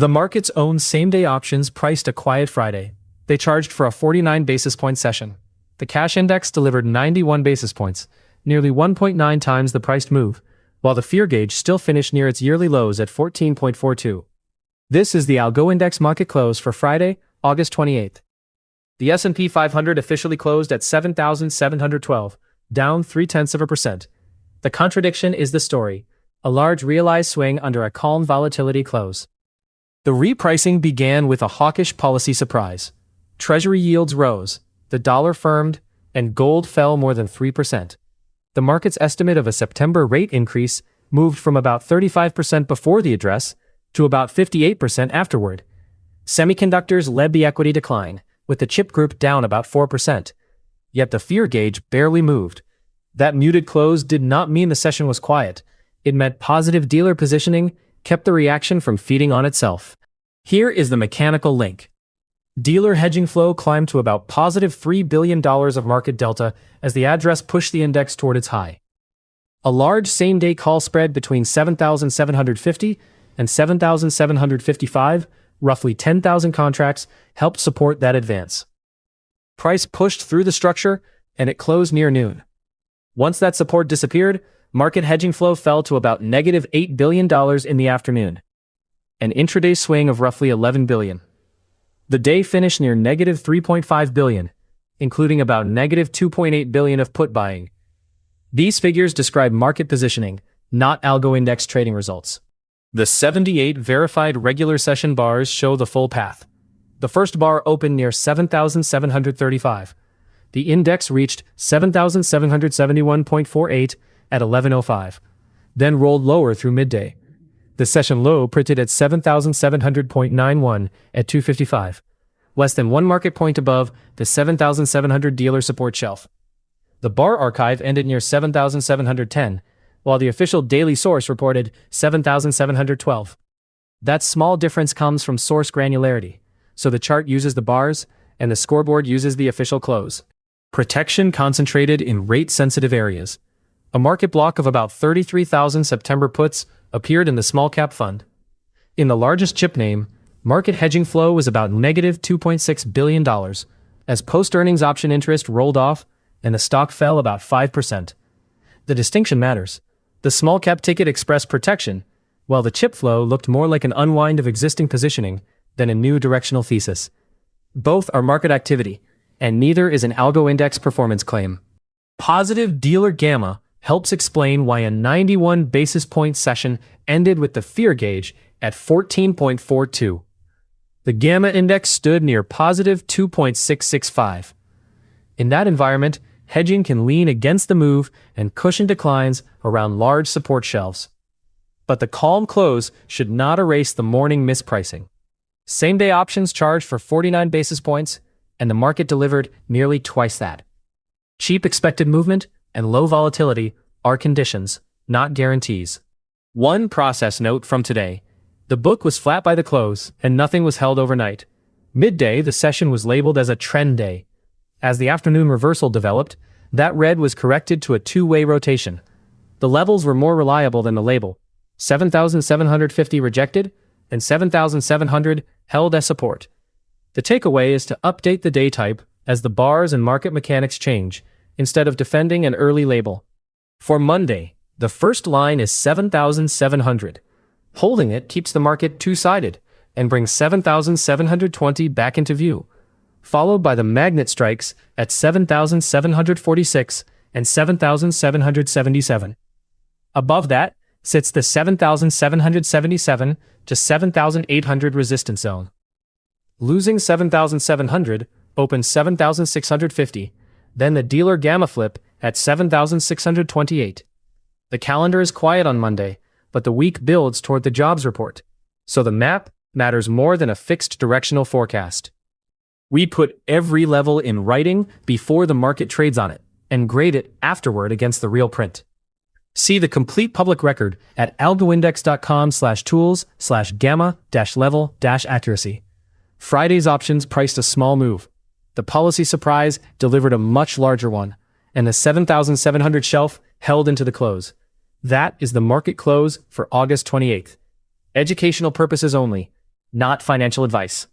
The market's own same-day options priced a quiet Friday. They charged for a 49 basis point session. The cash index delivered 91 basis points, nearly 1.9 times the priced move, while the fear gauge still finished near its yearly lows at 14.42. This is the AlgoIndex market close for Friday, August 28th. The S&P 500 officially closed at 7,712, down 0.3%. The contradiction is the story, a large realized swing under a calm volatility close. The repricing began with a hawkish policy surprise. Treasury yields rose, the dollar firmed, and gold fell more than 3%. The market's estimate of a September rate increase moved from about 35% before the address to about 58% afterward. Semiconductors led the equity decline, with the chip group down about 4%. Yet the fear gauge barely moved. That muted close did not mean the session was quiet. It meant positive dealer positioning kept the reaction from feeding on itself. Here is the mechanical link. Dealer hedging flow climbed to about positive $3 billion of market delta as the address pushed the index toward its high. A large same-day call spread between 7,750 and 7,755, roughly 10,000 contracts, helped support that advance. Price pushed through the structure, and it closed near noon. Once that support disappeared, market hedging flow fell to about negative $8 billion in the afternoon, an intraday swing of roughly $11 billion. The day finished near negative $3.5 billion, including about negative $2.8 billion of put buying. These figures describe market positioning, not AlgoIndex trading results. The 78 verified regular session bars show the full path. The first bar opened near 7,735. The index reached 7,771.48 at 11:05, then rolled lower through midday. The session low printed at 7,700.91 at 2:55, less than 1 market point above the 7,700 dealer support shelf. The bar archive ended near 7,710, while the official daily source reported 7,712. That small difference comes from source granularity, so the chart uses the bars and the scoreboard uses the official close. Protection concentrated in rate-sensitive areas. A market block of about 33,000 September puts appeared in the small-cap fund. In the largest chip name, market hedging flow was about negative $2.6 billion, as post-earnings option interest rolled off and the stock fell about 5%. The distinction matters. The small-cap ticket expressed protection, while the chip flow looked more like an unwind of existing positioning than a new directional thesis. Both are market activity, and neither is an AlgoIndex performance claim. Positive dealer gamma helps explain why a 91 basis point session ended with the fear gauge at 14.42. The gamma index stood near positive 2.665. In that environment, hedging can lean against the move and cushion declines around large support shelves. But the calm close should not erase the morning mispricing. Same-day options charged for 49 basis points, and the market delivered nearly twice that. Cheap expected movement and low volatility are conditions, not guarantees. One process note from today. The book was flat by the close, and nothing was held overnight. Midday, the session was labeled as a trend day. As the afternoon reversal developed, that red was corrected to a two-way rotation. The levels were more reliable than the label. 7,750 rejected, and 7,700 held as support. The takeaway is to update the day type as the bars and market mechanics change, instead of defending an early label. For Monday, the first line is 7,700. Holding it keeps the market two-sided and brings 7,720 back into view, followed by the magnet strikes at 7,746 and 7,777. Above that sits the 7,777 to 7,800 resistance zone. Losing 7,700 opens 7,650, then the dealer gamma flip at 7,628. The calendar is quiet on Monday, but the week builds toward the jobs report, so the map matters more than a fixed directional forecast. We put every level in writing before the market trades on it, and grade it afterward against the real print. See the complete public record at algoindex.com/tools/gamma-level-accuracy. Friday's options priced a small move. The policy surprise delivered a much larger one, and the 7,700 shelf held into the close. That is the market close for August 28th. Educational purposes only. not financial advice.